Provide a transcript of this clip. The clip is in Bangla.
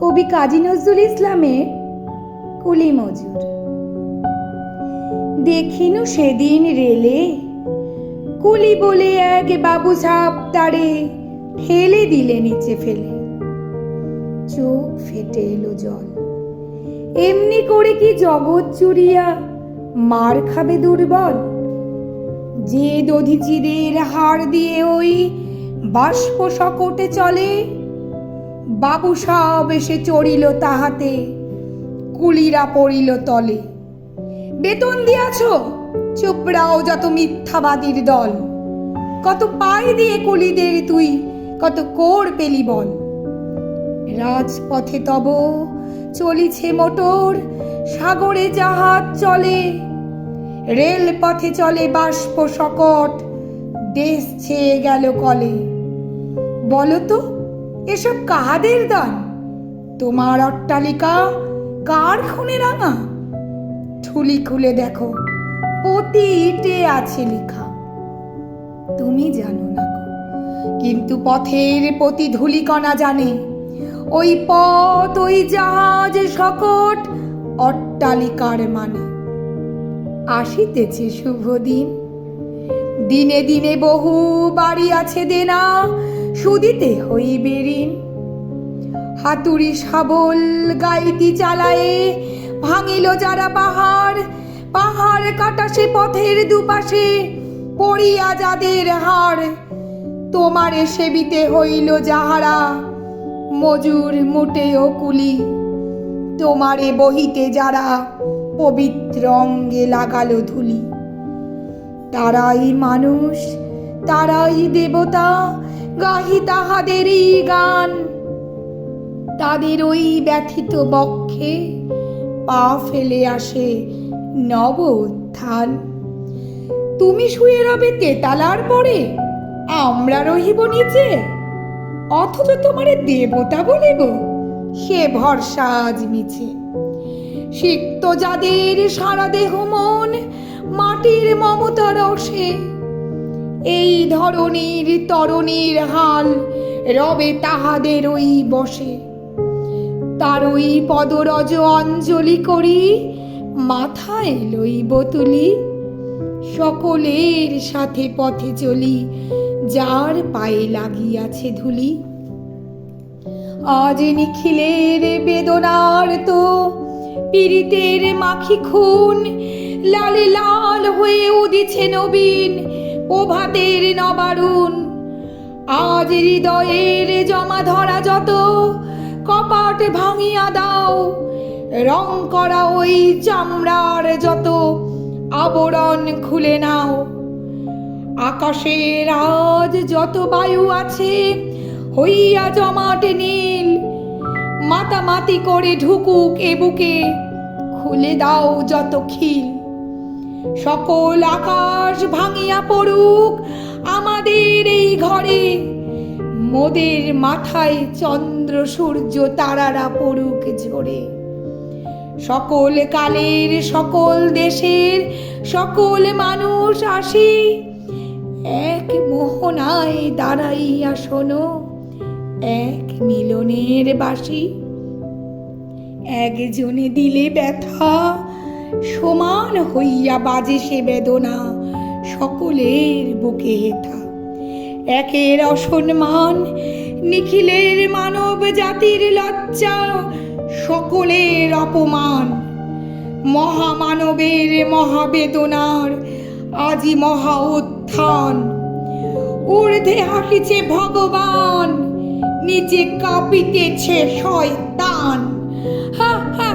কবি কাজী নজরুল ইসলামের কুলি মজুর। দেখিনু সেদিন রেলে কুলি বলে এক বাবু সাপ তারে ঠেলে দিলে নিচে ফেলে। চোখ ফেটে এলো জল। এমনি করে কি জগৎ চুরিয়া মার খাবে দুর্বল? যে দধিচিদের হাড় দিয়ে ওই বাষ্প সকটে চলে, বাবু সব এসে চড়িল তাহাতে, কুলিরা পড়িল তলে। বেতন দিয়াছ? চুপড়াও যত মিথ্যাবাদীর দল। কত পাই দিয়ে কুলিদের তুই কত কোর পেলি বল। রাজপথে তব চলিছে মোটর, সাগরে জাহাজ চলে, রেল পথে চলে বাষ্প সকট, দেশ ছেয়ে গেল কলে। বলো তো এসব কাহাদের দান? তোমার অট্টালিকা কার খুনে রাঙা? ঠুলি খুলে দেখো প্রতি ইটে আছে লেখা। তুমি জানো না গো, কিন্তু পথের প্রতি ধূলিকণা জানে। ওই পথ ওই জাহাজ সকট অট্টালিকার মানে। আসিতেছে শুভ দিন, দিনে দিনে বহু বাড়ি আছে দেনা, সুদিতে হইবে ঋণ। হাতুড়ি শাবল গাইতি চালায়ে ভাঙিল যারা পাহাড়, পাহাড় কাটা সে পথের দুপাশে পড়িয়া যাদের হাড়। তোমারে সেবিতে হইল যাহারা মজুর মুটে ও কুলি, তোমারে বহিতে যারা পবিত্র অঙ্গে লাগালো ধুলি। তারাই মানুষ তারাই দেবতা, গাহি তাহাদেরই গান। তাদের ওই ব্যথিত বক্ষে পা ফেলে আসে নব উত্থান। তুমি শুয়ে রবে তেতালার পরে, আমরা রহিব নিচে, অথচ তোমারে দেবতা বলিব, সে ভরসা আজ মিছে। সিক্ত যাদের সারা দেহ মন মাটির মমতা রসে, এই ধরনীর তরণীর হাল রবে তাহাদের ওই বসে। তার ওই পদরজ অঞ্জলি করি মাথায় লইব তুলি, সকলের সাথে পথে চলি যার পায়ে লাগিয়াছে ধুলি। আজ নিখিলের বেদনার তো পীড়িতের মাখি খুন, লালে লাল হয়ে উদিছে নবীন প্রভাতের নবারুণ। আজ হৃদয়ের জমা ধরা যত কপাট ভাঙিয়া দাও, রং করা ওই চামড়ার যত আবরণ খুলে নাও। আকাশের আজ যত বায়ু আছে হইয়া জমাট নীল, মাতামাতি করে ঢুকুক এ বুকে, খুলে দাও যত খিল। সকল আকাশ ভাঙিয়া পড়ুক আমাদের এই ঘরে, মোদের মাথায় চন্দ্র সূর্য তারারা পড়ুক ঝরে। সকল কালের সকল দেশের সকল মানুষ আসি, এক মোহনায় দাঁড়াইয়া শোনো এক মিলনের বাঁশি। একজনে দিলে ব্যথা সমান হইয়া বাজে সে বেদনা সকলের বুকে হেথা। একের অসম্মান নিখিলের মানব জাতির লজ্জা, সকলের অপমান। মহামানবের মহাবেদনার আজি মহা উত্থান। ঊর্ধ্বে হাসিছে ভগবান, নিচে কাঁপিতেছে শয়তান। হা হা